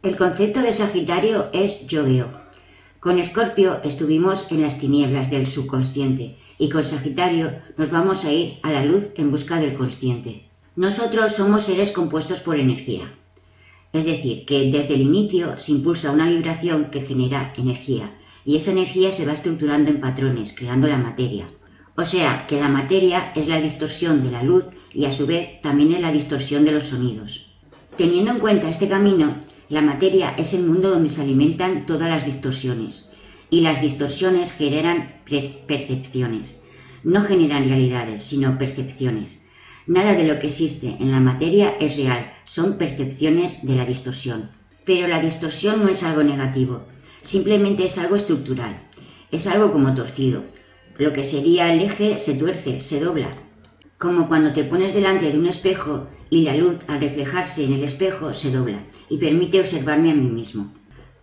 El concepto de Sagitario es yo veo. Con Escorpio estuvimos en las tinieblas del subconsciente y con Sagitario nos vamos a ir a la luz en busca del consciente. Nosotros somos seres compuestos por energía. Es decir, que desde el inicio se impulsa una vibración que genera energía y esa energía se va estructurando en patrones, creando la materia. O sea, que la materia es la distorsión de la luz y a su vez también es la distorsión de los sonidos. Teniendo en cuenta este camino, la materia es el mundo donde se alimentan todas las distorsiones y las distorsiones generan percepciones. No generan realidades, sino percepciones. Nada de lo que existe en la materia es real, son percepciones de la distorsión. Pero la distorsión no es algo negativo, simplemente es algo estructural, es algo como torcido. Lo que sería el eje se tuerce, se dobla. Como cuando te pones delante de un espejo y la luz al reflejarse en el espejo se dobla y permite observarme a mí mismo.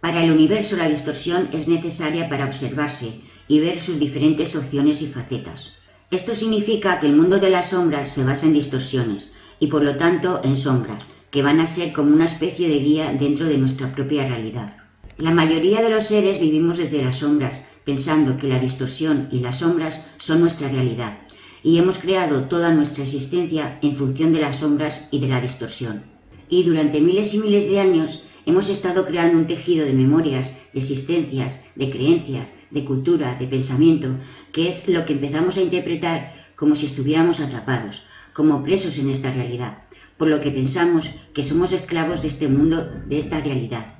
Para el universo la distorsión es necesaria para observarse y ver sus diferentes opciones y facetas. Esto significa que el mundo de las sombras se basa en distorsiones y por lo tanto en sombras, que van a ser como una especie de guía dentro de nuestra propia realidad. La mayoría de los seres vivimos desde las sombras, pensando que la distorsión y las sombras son nuestra realidad, y hemos creado toda nuestra existencia en función de las sombras y de la distorsión. Y durante miles y miles de años hemos estado creando un tejido de memorias, de existencias, de creencias, de cultura, de pensamiento, que es lo que empezamos a interpretar como si estuviéramos atrapados, como presos en esta realidad, por lo que pensamos que somos esclavos de este mundo, de esta realidad.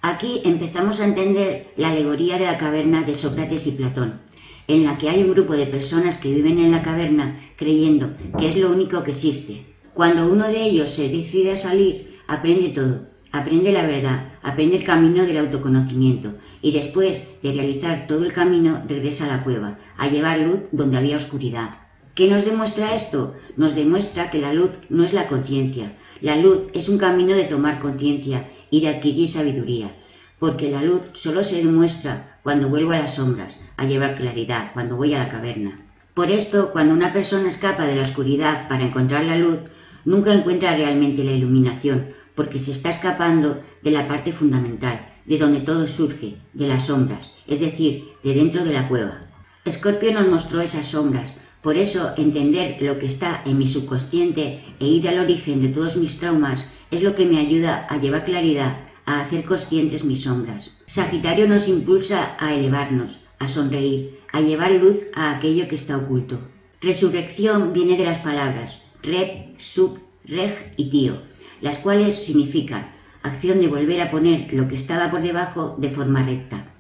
Aquí empezamos a entender la alegoría de la caverna de Sócrates y Platón, en la que hay un grupo de personas que viven en la caverna creyendo que es lo único que existe. Cuando uno de ellos se decide a salir, aprende todo, aprende la verdad, aprende el camino del autoconocimiento y después de realizar todo el camino regresa a la cueva, a llevar luz donde había oscuridad. ¿Qué nos demuestra esto? Nos demuestra que la luz no es la conciencia. La luz es un camino de tomar conciencia y de adquirir sabiduría, porque la luz solo se demuestra cuando vuelvo a las sombras, a llevar claridad, cuando voy a la caverna. Por esto, cuando una persona escapa de la oscuridad para encontrar la luz, nunca encuentra realmente la iluminación, porque se está escapando de la parte fundamental, de donde todo surge, de las sombras, es decir, de dentro de la cueva. Escorpio nos mostró esas sombras. Por eso, entender lo que está en mi subconsciente e ir al origen de todos mis traumas es lo que me ayuda a llevar claridad, a hacer conscientes mis sombras. Sagitario nos impulsa a elevarnos, a sonreír, a llevar luz a aquello que está oculto. Resurrección viene de las palabras rep, sub, reg y tío, las cuales significan acción de volver a poner lo que estaba por debajo de forma recta.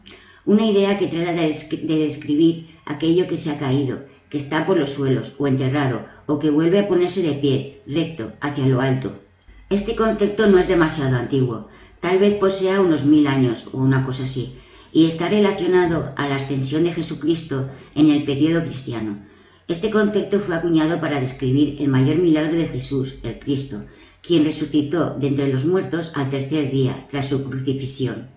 Una idea que trata de describir aquello que se ha caído, que está por los suelos o enterrado o que vuelve a ponerse de pie, recto, hacia lo alto. Este concepto no es demasiado antiguo, tal vez posea unos 1000 años o una cosa así, y está relacionado a la ascensión de Jesucristo en el periodo cristiano. Este concepto fue acuñado para describir el mayor milagro de Jesús, el Cristo, quien resucitó de entre los muertos al tercer día, tras su crucifixión.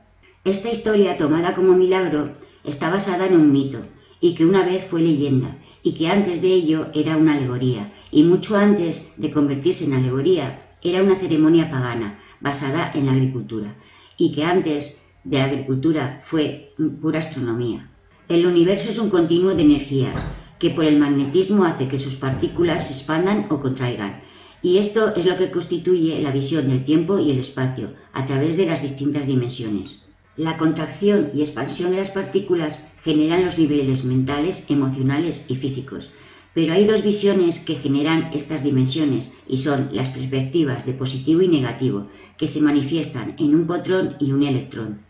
Esta historia, tomada como milagro, está basada en un mito, y que una vez fue leyenda, y que antes de ello era una alegoría, y mucho antes de convertirse en alegoría, era una ceremonia pagana, basada en la agricultura, y que antes de la agricultura fue pura astronomía. El universo es un continuo de energías, que por el magnetismo hace que sus partículas se expandan o contraigan, y esto es lo que constituye la visión del tiempo y el espacio, a través de las distintas dimensiones. La contracción y expansión de las partículas generan los niveles mentales, emocionales y físicos, pero hay dos visiones que generan estas dimensiones y son las perspectivas de positivo y negativo, que se manifiestan en un protón y un electrón.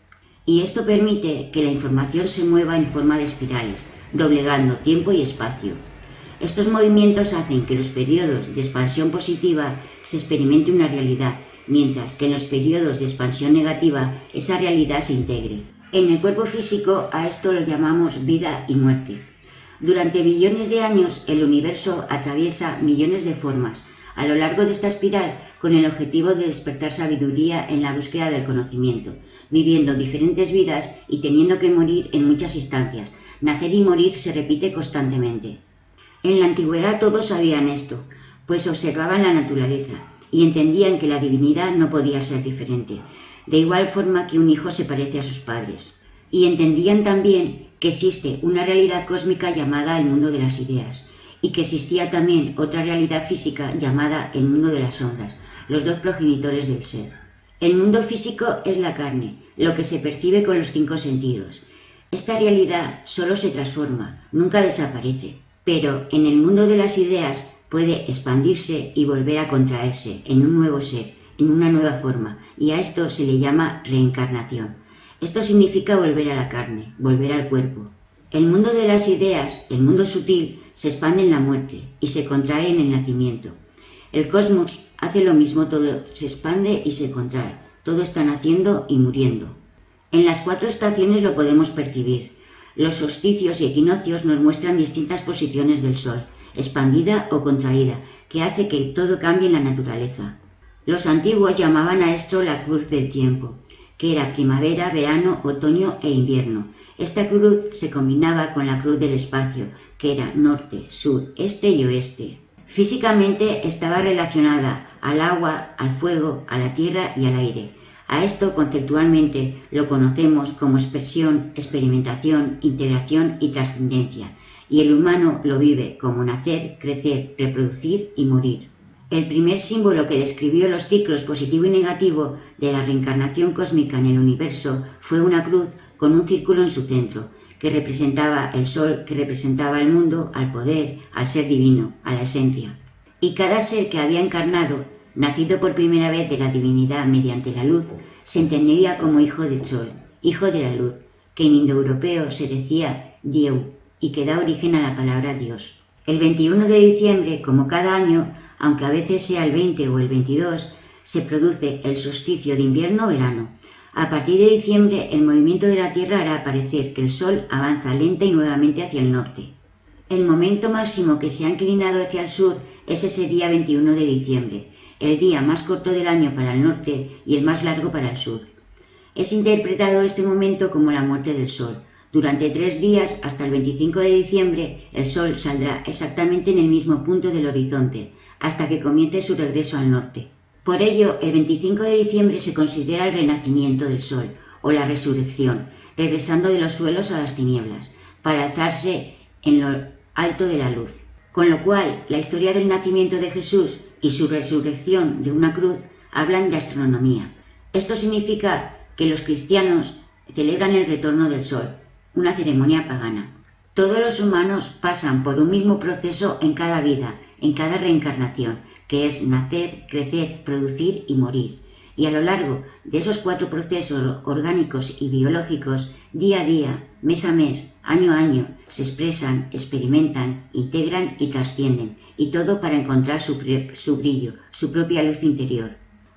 Y esto permite que la información se mueva en forma de espirales, doblegando tiempo y espacio. Estos movimientos hacen que en los periodos de expansión positiva se experimente una realidad, mientras que en los periodos de expansión negativa esa realidad se integre. En el cuerpo físico a esto lo llamamos vida y muerte. Durante billones de años el universo atraviesa millones de formas a lo largo de esta espiral con el objetivo de despertar sabiduría en la búsqueda del conocimiento, viviendo diferentes vidas y teniendo que morir en muchas instancias. Nacer y morir se repite constantemente. En la antigüedad todos sabían esto, pues observaban la naturaleza y entendían que la divinidad no podía ser diferente, de igual forma que un hijo se parece a sus padres. Y entendían también que existe una realidad cósmica llamada el mundo de las ideas, y que existía también otra realidad física llamada el mundo de las sombras, los dos progenitores del ser. El mundo físico es la carne, lo que se percibe con los 5 sentidos. Esta realidad solo se transforma, nunca desaparece, pero en el mundo de las ideas puede expandirse y volver a contraerse en un nuevo ser, en una nueva forma, y a esto se le llama reencarnación. Esto significa volver a la carne, volver al cuerpo. El mundo de las ideas, el mundo sutil, se expande en la muerte y se contrae en el nacimiento. El cosmos hace lo mismo, todo se expande y se contrae, todo está naciendo y muriendo. En las 4 estaciones lo podemos percibir. Los solsticios y equinoccios nos muestran distintas posiciones del Sol, expandida o contraída, que hace que todo cambie en la naturaleza. Los antiguos llamaban a esto la cruz del tiempo, que era primavera, verano, otoño e invierno. Esta cruz se combinaba con la cruz del espacio, que era norte, sur, este y oeste. Físicamente estaba relacionada al agua, al fuego, a la tierra y al aire. A esto conceptualmente lo conocemos como expresión, experimentación, integración y trascendencia, y el humano lo vive como nacer, crecer, reproducir y morir. El primer símbolo que describió los ciclos positivo y negativo de la reencarnación cósmica en el universo fue una cruz con un círculo en su centro, que representaba el sol, que representaba el mundo, al poder, al ser divino, a la esencia. Y cada ser que había encarnado, nacido por primera vez de la divinidad mediante la luz, se entendería como hijo del sol, hijo de la luz, que en indoeuropeo se decía Dieu, y que da origen a la palabra Dios. El 21 de diciembre, como cada año, aunque a veces sea el 20 o el 22, se produce el solsticio de invierno-verano. A partir de diciembre, el movimiento de la Tierra hará parecer que el Sol avanza lenta y nuevamente hacia el norte. El momento máximo que se ha inclinado hacia el sur es ese día 21 de diciembre, el día más corto del año para el norte y el más largo para el sur. Es interpretado este momento como la muerte del Sol. Durante 3 días, hasta el 25 de diciembre, el Sol saldrá exactamente en el mismo punto del horizonte, hasta que comience su regreso al norte. Por ello, el 25 de diciembre se considera el renacimiento del Sol, o la resurrección, regresando de los suelos a las tinieblas, para alzarse en lo alto de la luz. Con lo cual, la historia del nacimiento de Jesús y su resurrección de una cruz hablan de astronomía. Esto significa que los cristianos celebran el retorno del Sol, una ceremonia pagana. Todos los humanos pasan por un mismo proceso en cada vida, en cada reencarnación, que es nacer, crecer, producir y morir. Y a lo largo de esos 4 procesos orgánicos y biológicos, día a día, mes a mes, año a año, se expresan, experimentan, integran y trascienden, y todo para encontrar su brillo, su propia luz interior.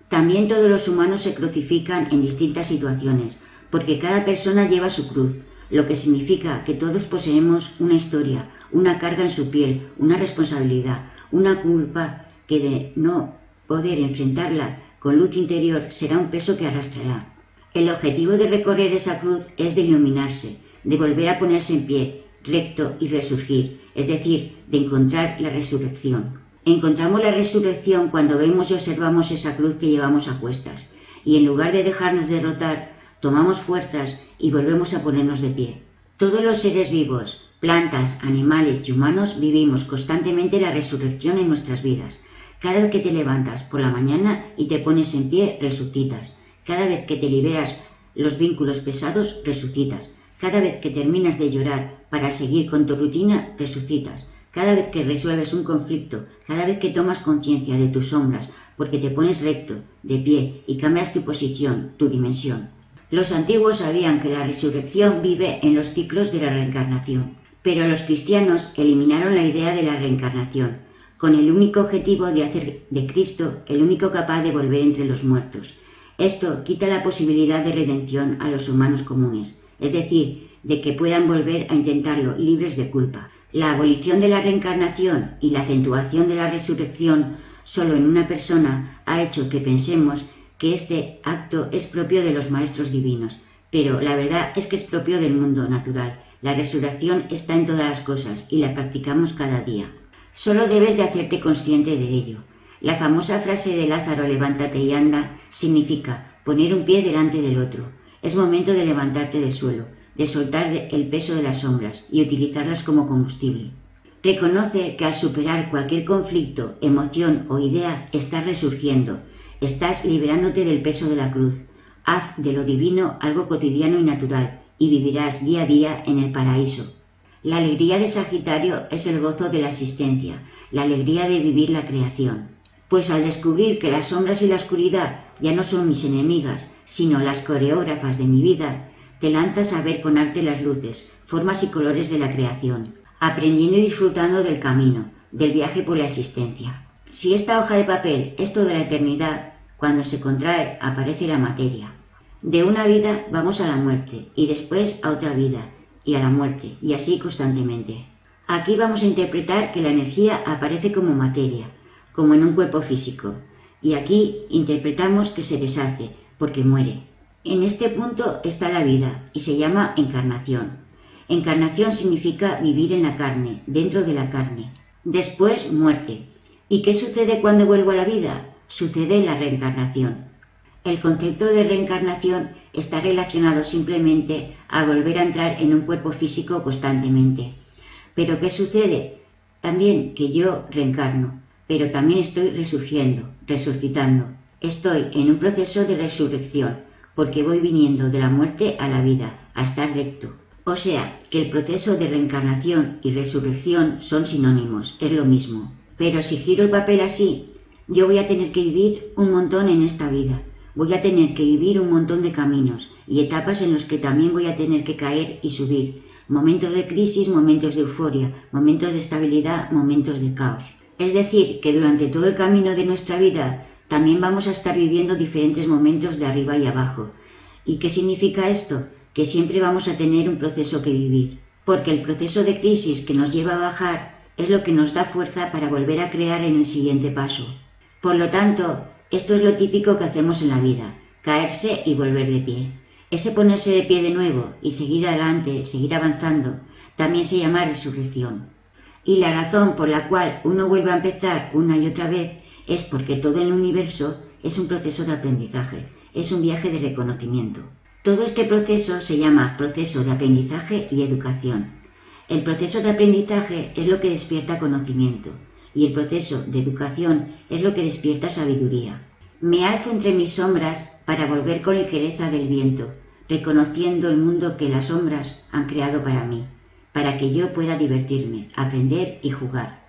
También todos los humanos se crucifican en distintas situaciones, porque cada persona lleva su cruz, lo que significa que todos poseemos una historia, una carga en su piel, una responsabilidad, una culpa que de no poder enfrentarla con luz interior será un peso que arrastrará. El objetivo de recorrer esa cruz es de iluminarse, de volver a ponerse en pie, recto y resurgir, es decir, de encontrar la resurrección. Encontramos la resurrección cuando vemos y observamos esa cruz que llevamos a cuestas, y en lugar de dejarnos derrotar, tomamos fuerzas y volvemos a ponernos de pie. Todos los seres vivos, plantas, animales y humanos vivimos constantemente la resurrección en nuestras vidas. Cada vez que te levantas por la mañana y te pones en pie, resucitas. Cada vez que te liberas los vínculos pesados, resucitas. Cada vez que terminas de llorar para seguir con tu rutina, resucitas. Cada vez que resuelves un conflicto, cada vez que tomas conciencia de tus sombras, porque te pones recto, de pie y cambias tu posición, tu dimensión. Los antiguos sabían que la resurrección vive en los ciclos de la reencarnación, pero los cristianos eliminaron la idea de la reencarnación, con el único objetivo de hacer de Cristo el único capaz de volver entre los muertos. Esto quita la posibilidad de redención a los humanos comunes, es decir, de que puedan volver a intentarlo libres de culpa. La abolición de la reencarnación y la acentuación de la resurrección solo en una persona ha hecho que pensemos que este acto es propio de los maestros divinos, pero la verdad es que es propio del mundo natural. La resurrección está en todas las cosas y la practicamos cada día. Solo debes de hacerte consciente de ello. La famosa frase de Lázaro, levántate y anda, significa poner un pie delante del otro. Es momento de levantarte del suelo, de soltar el peso de las sombras y utilizarlas como combustible. Reconoce que al superar cualquier conflicto, emoción o idea estás resurgiendo, estás liberándote del peso de la cruz. Haz de lo divino algo cotidiano y natural y vivirás día a día en el paraíso. La alegría de Sagitario es el gozo de la existencia, la alegría de vivir la creación. Pues al descubrir que las sombras y la oscuridad ya no son mis enemigas, sino las coreógrafas de mi vida, te lanzas a ver con arte las luces, formas y colores de la creación, aprendiendo y disfrutando del camino, del viaje por la existencia. Si esta hoja de papel es toda la eternidad, cuando se contrae aparece la materia. De una vida vamos a la muerte y después a otra vida y a la muerte y así constantemente. Aquí vamos a interpretar que la energía aparece como materia, como en un cuerpo físico, y aquí interpretamos que se deshace porque muere. En este punto está la vida y se llama encarnación. Encarnación significa vivir en la carne, dentro de la carne. Después muerte. ¿Y qué sucede cuando vuelvo a la vida? Sucede la reencarnación. El concepto de reencarnación está relacionado simplemente a volver a entrar en un cuerpo físico constantemente. ¿Pero qué sucede? También que yo reencarno, pero también estoy resurgiendo, resucitando. Estoy en un proceso de resurrección, porque voy viniendo de la muerte a la vida, a estar recto. O sea, que el proceso de reencarnación y resurrección son sinónimos, es lo mismo. Pero si giro el papel así, yo voy a tener que vivir un montón en esta vida. Voy a tener que vivir un montón de caminos y etapas en los que también voy a tener que caer y subir. Momentos de crisis, momentos de euforia, momentos de estabilidad, momentos de caos. Es decir, que durante todo el camino de nuestra vida también vamos a estar viviendo diferentes momentos de arriba y abajo. ¿Y qué significa esto? Que siempre vamos a tener un proceso que vivir. Porque el proceso de crisis que nos lleva a bajar es lo que nos da fuerza para volver a crear en el siguiente paso. Por lo tanto, esto es lo típico que hacemos en la vida, caerse y volver de pie. Ese ponerse de pie de nuevo y seguir adelante, seguir avanzando, también se llama resurrección. Y la razón por la cual uno vuelve a empezar una y otra vez es porque todo el universo es un proceso de aprendizaje, es un viaje de reconocimiento. Todo este proceso se llama proceso de aprendizaje y educación. El proceso de aprendizaje es lo que despierta conocimiento y el proceso de educación es lo que despierta sabiduría. Me alzo entre mis sombras para volver con ligereza del viento, reconociendo el mundo que las sombras han creado para mí, para que yo pueda divertirme, aprender y jugar.